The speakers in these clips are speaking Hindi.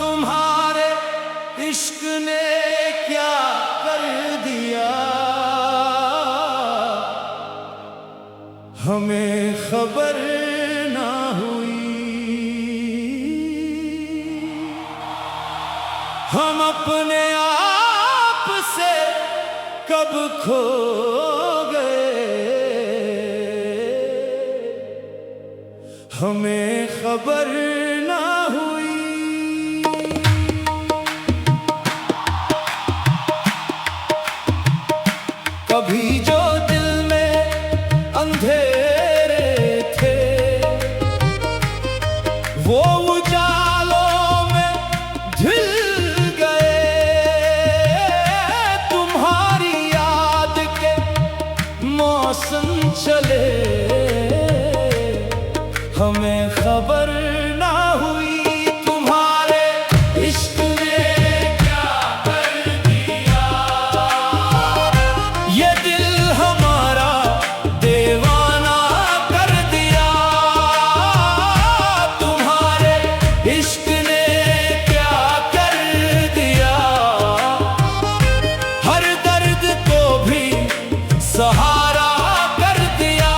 तुम्हारे इश्क ने क्या कर दिया, हमें खबर ना हुई। हम अपने आप से कब खो गए, हमें खबर ना हुई। कभी जो दिल में अंधेरे थे, वो उजालों में ढल गए। तुम्हारी याद के मौसम चले, हमें खबर ना हुई। तुम्हारे इश्क ने क्या कर दिया, ये दिल हमारा दीवाना कर दिया। तुम्हारे इश्क ने क्या कर दिया, हर दर्द को भी सहारा कर दिया।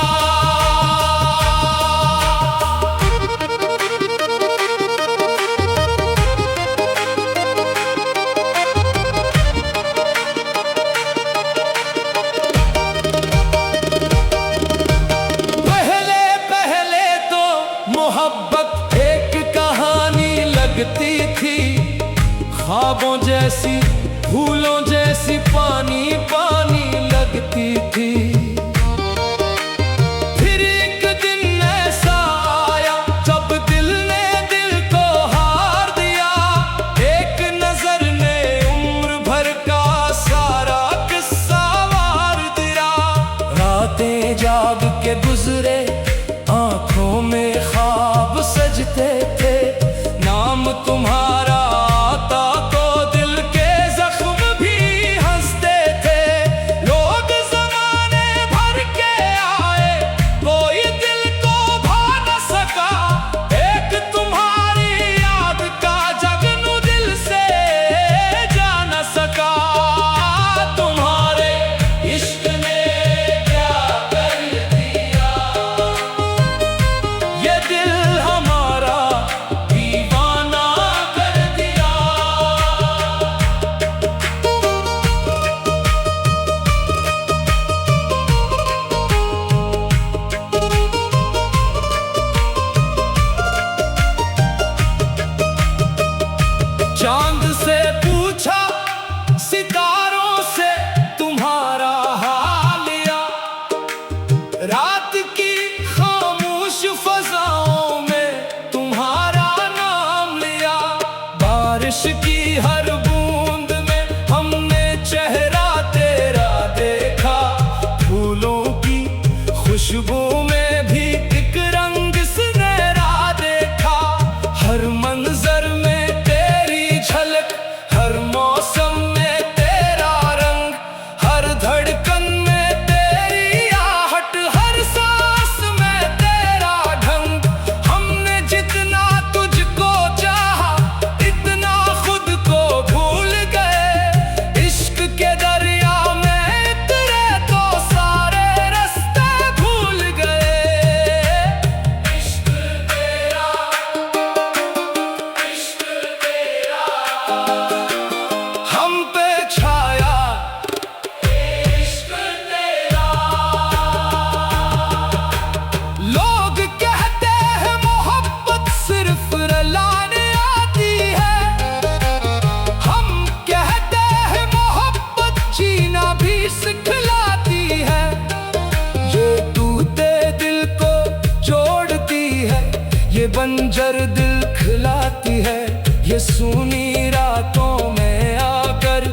मोहब्बत एक कहानी लगती थी, ख्वाबों जैसी फूलों जैसी पानी पानी लगती थी। फिर एक दिन ऐसा आया जब दिल ने दिल को हार दिया। एक नजर ने उम्र भर का सारा किस्सा वार दिया। रातें जाग के गुजरे, आंखों में ख्वाब सजते थे। नाम तुम्हारा आता तो दिल के जख्म भी हंसते थे। लोग जमाने भर के आए, कोई दिल को भा न सका। एक तुम्हारी याद का जगनू दिल से जा न सका। तुम्हारे इश्क ने क्या कर दिया, ये दिल हमारा दीवाना कर दिया। चांद से पूछा, सितारों से तुम्हारा हाल लिया। रात की खामोश फजाओं में तुम्हारा नाम लिया। बारिश की हर बूंद में हमने चेहरा तेरा देखा। फूलों की खुशबू में भी एक रंग सुनहरा देखा। हर मंजर में तेरी झलक, हर मौसम में तेरा रंग। हर धड़कन में तेरी आहट, हर सांस में तेरा ढंग। हमने जितना तुझको चाहा, इतना खुद को भूल गए। इश्क के दरिया में उतरे तो सारे रास्ते भूल गए। इश्क तेरा, इश्क तेरा हम पे छाया। इश्क तेरा, लोग कहते हैं मोहब्बत सिर्फ रुलाने आती है। हम कहते हैं मोहब्बत जीना भी सिखलाती है। ये टूटे दिल को जोड़ती है, ये बंजर दिल खिलाती है। ये सूनी रातों में आकर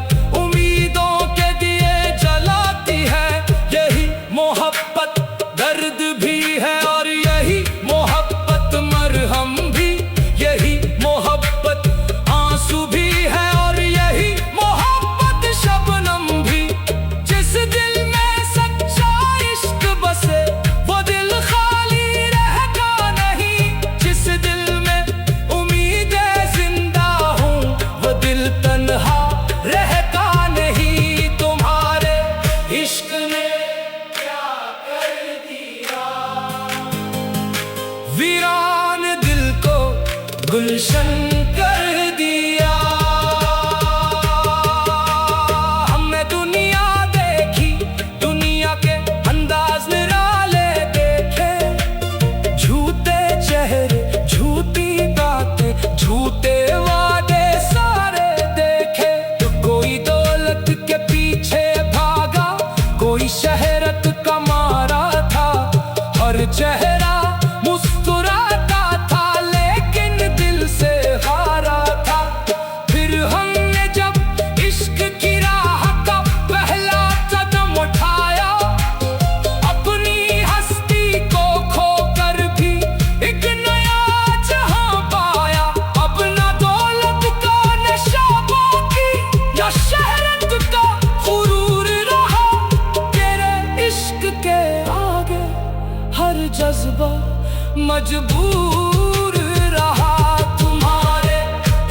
मजबूर रहा। तुम्हारे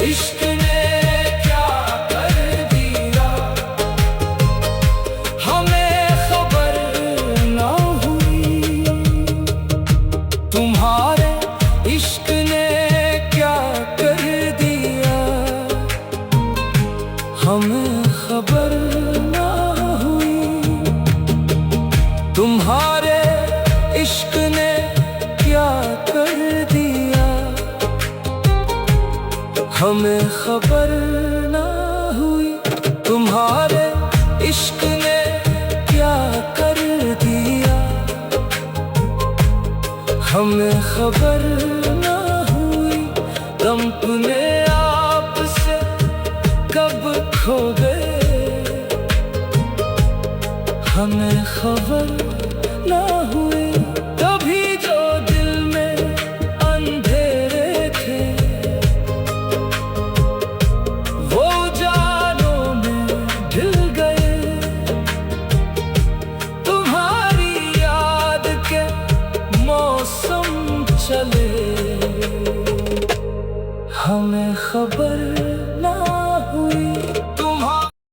इश्क ने क्या कर दिया, हमें खबर ना हुई। तुम्हारे इश्क ने क्या कर दिया, हमें खबर ना हुई। तुम्हारे इश्क ने क्या कर दिया, हमें खबर ना हुई। तुम्हारे इश्क ने क्या कर दिया, हमें खबर ना हुई। दम अपने आप से कब खो गए, हमें खबर ना हुई।